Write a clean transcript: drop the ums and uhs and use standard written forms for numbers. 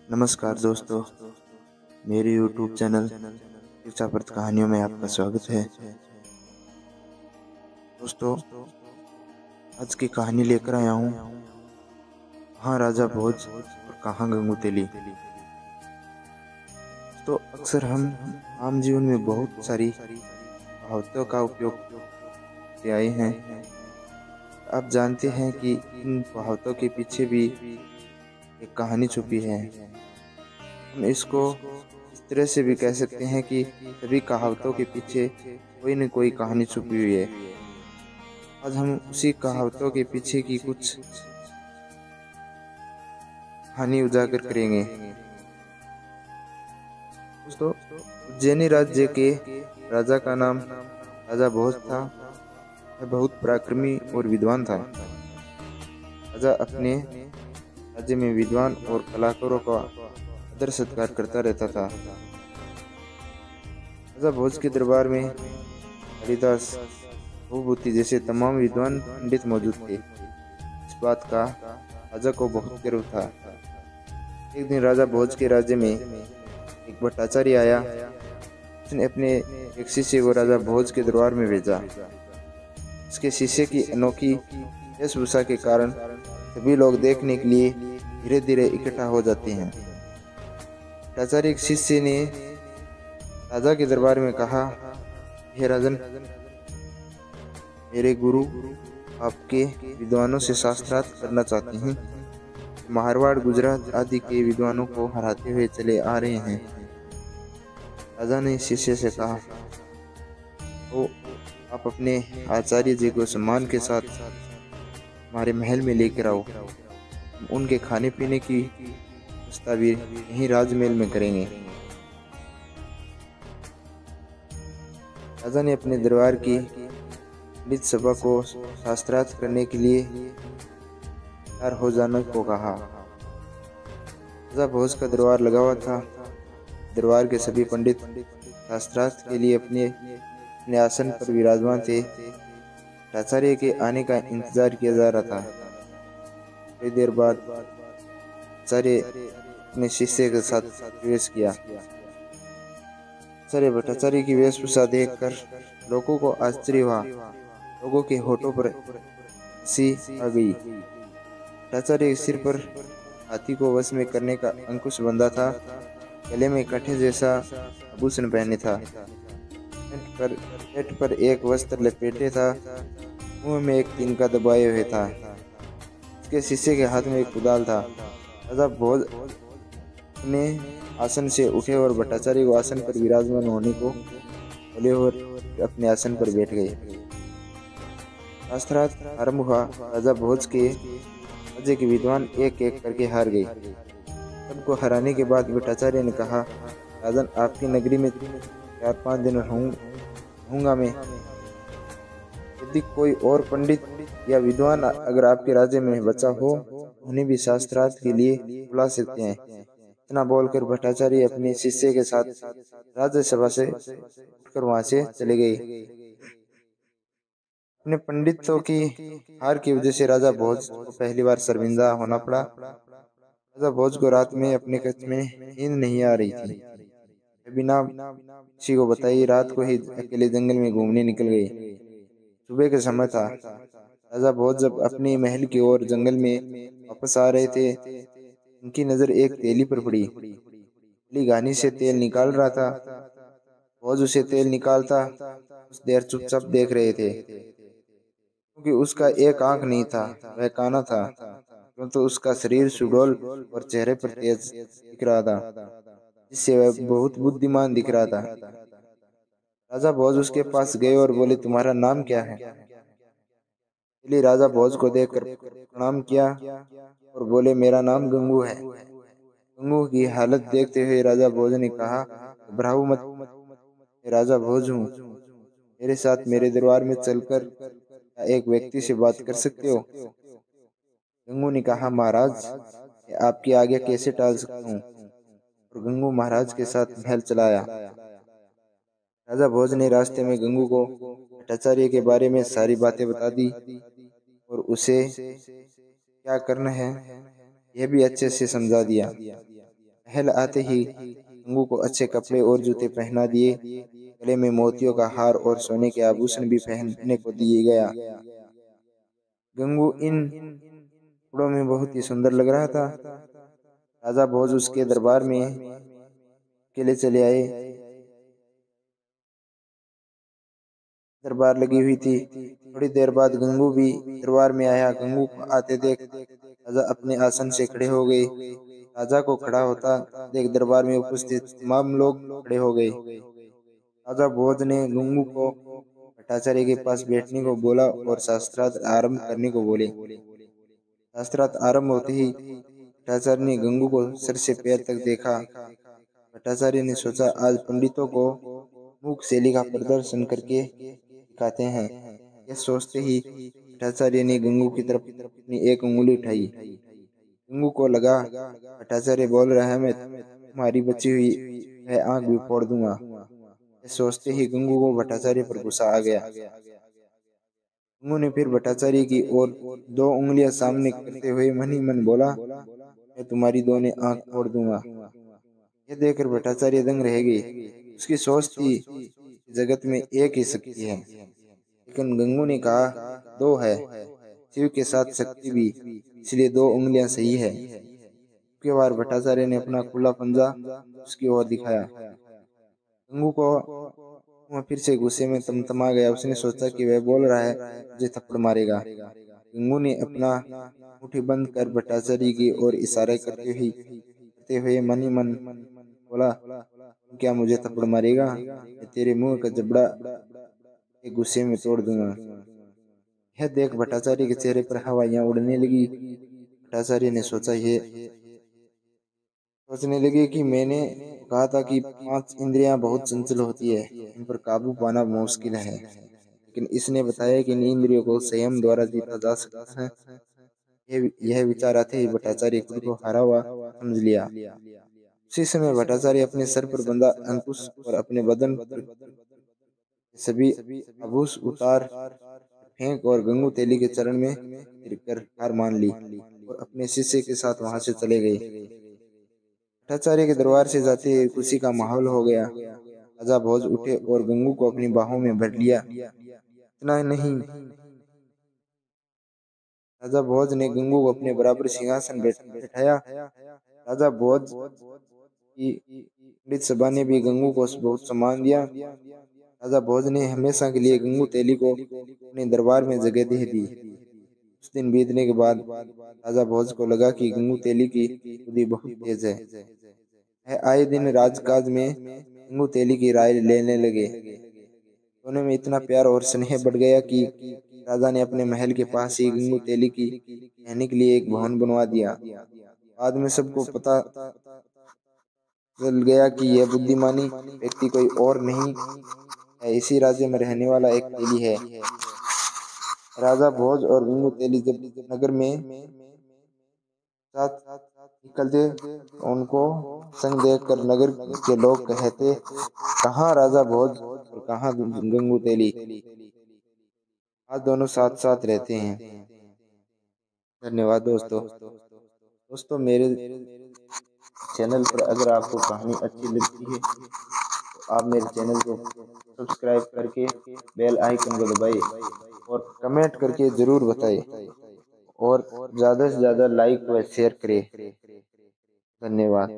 नमस्कार दोस्तों, मेरे YouTube चैनल इच्छाप्रद कहानियों में आपका स्वागत है। दोस्तों, आज की कहानी लेकर आया हूँ कहाँ राजा भोज और कहाँ गंगू तेली। तो अक्सर हम आम जीवन में बहुत सारी कहावतों का उपयोग करते आए हैं। आप जानते हैं कि इन कहावतों के पीछे भी एक कहानी छुपी है। हम इसको इस तरह से भी कह सकते हैं कि सभी कहावतों के पीछे कोई न कोई कहानी छुपी हुई है। आज हम उसी कहावतों के पीछे की कुछ कहानी उजागर करेंगे। दोस्तों, उज्जैनी राज्य के राजा का नाम राजा भोज था। वह बहुत पराक्रमी और विद्वान था। राजा अपने राज्य में विद्वान और कलाकारों का आदर सत्कार करता रहता था। राजा भोज के दरबार में कालिदास, भूभूति जैसे तमाम विद्वान पंडित मौजूद थे। इस बात का राजा को बहुत गर्व था। एक दिन राजा भोज के राज्य में एक भट्टाचार्य आया। उसने अपने एक शिष्य को राजा भोज के दरबार में भेजा। उसके शिष्य की अनोखी वेशभूषा के कारण सभी लोग देखने के लिए धीरे धीरे इकट्ठा हो जाते हैं। भट्टाचार्य के शिष्य ने राजा के दरबार में कहा, हे राजन, मेरे गुरु आपके विद्वानों से शास्त्रार्थ करना चाहते हैं। मारवाड़, गुजरात आदि के विद्वानों को हराते हुए चले आ रहे हैं। राजा ने शिष्य से कहा, तो आप अपने आचार्य जी को सम्मान के साथ हमारे महल में लेकर आओ। हम उनके खाने पीने की व्यवस्था भी यहीं राजमहल में करेंगे। राजा ने अपने दरबार की पंडित सभा को शास्त्रार्थ करने के लिए तैयार हो जाने को कहा। राजा भोज का दरबार लगा हुआ था। दरबार के सभी पंडित शास्त्रार्थ के लिए अपने आसन पर विराजमान थे। आचार्य के आने का इंतजार किया जा रहा था। थोड़ी देर बाद आचार्य अपने शिष्य के साथ प्रवेश किया। आचार्य भट्टाचार्य की वेशभूषा देखकर लोगों को आश्चर्य हुआ। लोगों के होठों पर हंसी आ गई। भट्टाचार्य के सिर पर हाथी को वश में करने का अंकुश बंधा था। गले में कांटे जैसा आभूषण पहने था। पेट पर एक वस्त्र लपेटे था। मुंह में एक तिनका दबाए हुए था। उसके शिष्य के हाथ में एक कुदाल था। राजा भोज अपने आसन से उठे और भट्टाचार्य को आसन पर विराजमान होने को बोले और अपने आसन पर बैठ गए। शास्त्रार्थ आरंभ हुआ। राजा भोज के राज्य के विद्वान एक एक करके हार गए। सबको हराने के बाद भट्टाचार्य ने कहा, राजन, आपकी नगरी में 4-5 दिन रहूंगा मैं। यदि कोई और पंडित या विद्वान अगर आपके राज्य में बचा हो, उन्हें भी शास्त्रार्थ के लिए बुला सकते हैं। इतना बोलकर भट्टाचार्य अपने शिष्य के साथ राज्यसभा से उठकर वहां से चले गए। अपने पंडितों की हार की वजह से राजा भोज को पहली बार शर्मिंदा होना पड़ा। राजा भोज को रात में अपने कक्ष में नींद नहीं आ रही थी। बिना किसी को बताए रात को ही अकेले जंगल में घूमने निकल गए। सुबह का समय था। राजा भोज जब अपने महल की ओर जंगल में वापस आ रहे थे, उनकी नजर एक तेली पर पड़ी। तेली घानी से तेल निकाल रहा था। भोज उसे तेल निकालता कुछ देर चुपचाप देख रहे थे, क्योंकि उसका एक आंख नहीं था, वह काना था, परंतु उसका शरीर सुडौल और चेहरे पर तेज दिख रहा था, जिससे वह बहुत बुद्धिमान दिख रहा था। राजा भोज उसके पास गए और बोले, तुम्हारा नाम क्या है? तेली राजा भोज को देखकर प्रणाम किया और बोले, मेरा नाम गंगू है। गंगू की हालत देखते हुए राजा भोज ने कहा, घबराओ मत, मैं राजा भोज हूँ। मेरे साथ मेरे दरबार में चलकर एक व्यक्ति से बात कर सकते हो? गंगू ने कहा, महाराज, मैं आपकी आज्ञा कैसे टाल सकता हूँ? और गंगू महाराज के साथ महल चलाया। राजा भोज ने रास्ते में गंगू को भट्टाचार्य के बारे में सारी बातें बता दी और उसे क्या करना है यह भी अच्छे से समझा दिया। महल आते ही गंगू को अच्छे कपड़े और जूते पहना दिए। गले में मोतियों का हार और सोने के आभूषण भी पहनने को दिए गया। गंगू इन कपड़ों में बहुत ही सुंदर लग रहा था। राजा भोज उसके दरबार में अकेले चले आए। दरबार लगी हुई थी। थोड़ी देर बाद गंगू भी दरबार में आया। गंगू को आते देख राजा अपने आसन से खड़े हो गए। राजा को खड़ा होता देख दरबार में उपस्थित तमाम लोग खड़े हो गए। राजा भोज ने गंगू को भट्टाचार्य के पास बैठने को बोला और शास्त्रार्थ आरंभ करने को बोले। शास्त्रार्थ आरंभ होते ही भट्टाचार्य ने गंगू को सर से पैर तक देखा। भट्टाचार्य ने सोचा आज पंडितों को मूक शैली का प्रदर्शन करके दिखाते हैं। यह सोचते ही भट्टाचार्य ने गंगू की तरफ अपनी एक उंगली उठाई। गंगू को लगा भट्टाचार्य बोल रहा है, मैं तुम्हारी बची हुई है आंख भी फोड़ दूंगा। यह सोचते ही गंगू को भट्टाचार्य पर गुस्सा आ गया। गंगू ने फिर भट्टाचार्य की ओर दो उंगलियां सामने करते हुए मन ही मन बोला, मैं तुम्हारी दोनों आंख फोड़ दूंगा। यह देखकर भट्टाचार्य दंग रह गए। उसकी सोच थी जगत में एक ही शक्ति है, लेकिन गंगू ने कहा दो है, शिव के साथ शक्ति भी, इसलिए दो उंगलियां सही है। उसके बाद भट्टाचार्य ने अपना खुला पंजा उसकी ओर दिखाया। गंगू को वह फिर से गुस्से में तमतमा गया। उसने सोचा कि वह बोल रहा है मुझे थप्पड़ मारेगा। गंगू ने अपना मुट्ठी बंद कर भट्टाचार्य की ओर इशारा करते हुए मन ही मन बोला, क्या मुझे थप्पड़ मारेगा? मैं तेरे मुंह का जबड़ा एक गुस्से में तोड़ दूंगा। यह देख भट्टाचार्य के चेहरे पर हवाइयां उड़ने लगी। भट्टाचार्य ने सोचने लगे कि मैंने कहा था कि 5 इंद्रियां बहुत चंचल होती है, इन पर काबू पाना मुश्किल है, लेकिन इसने बताया कि इन इंद्रियों को संयम द्वारा जीता जा सकता है। यह विचार आते ही भट्टाचार्य खुद को हारा हुआ समझ लिया। उसी समय भट्टाचार्य अपने सर पर बंधा अंकुश और अपने बदन पर सभी आभूष उतार फेंक और गंगू तेली के चरण में गिरकर हार मान ली और अपने शिष्य के साथ वहां से चले गए। भट्टाचार्य के दरबार से जाते ही खुशी का माहौल हो गया। राजा भोज उठे और गंगू को अपनी बाहों में भर लिया। इतना नहीं, राजा भोज ने गंगू को अपने बराबर सिंहासन बैठाया। राजा भोज की पंडित सभा ने भी गंगू को बहुत सम्मान दिया। राजा भोज ने हमेशा के लिए गंगू तेली को अपने दरबार में जगह दे दी। कुछ दिन बीतने के बाद राजा भोज को लगा कि गंगू तेली की बुद्धि बहुत तेज है। आए दिन राजकाज में गंगू तेली की राय लेने लगे। दोनों में इतना प्यार और स्नेह बढ़ गया कि राजा ने अपने महल के पास ही गंगू तेली की रहने के लिए एक भवन बनवा दिया। बाद में सबको पता चल गया कि यह बुद्धिमानी व्यक्ति कोई और नहीं है, इसी राज्य में रहने वाला एक तेली है। राजा भोज और गंगू तेली जब नगर में साथ निकलते उनको संग देखकर नगर के लोग कहते, कहाँ राजा भोज और कहाँ गंगू तेली, आज दोनों साथ साथ रहते हैं। धन्यवाद दोस्तों मेरे चैनल पर अगर आपको कहानी अच्छी लगती है तो आप मेरे चैनल को सब्सक्राइब करके बेल आइकन को दबाइए और कमेंट करके जरूर बताइए और ज़्यादा से ज़्यादा लाइक व शेयर करें। धन्यवाद।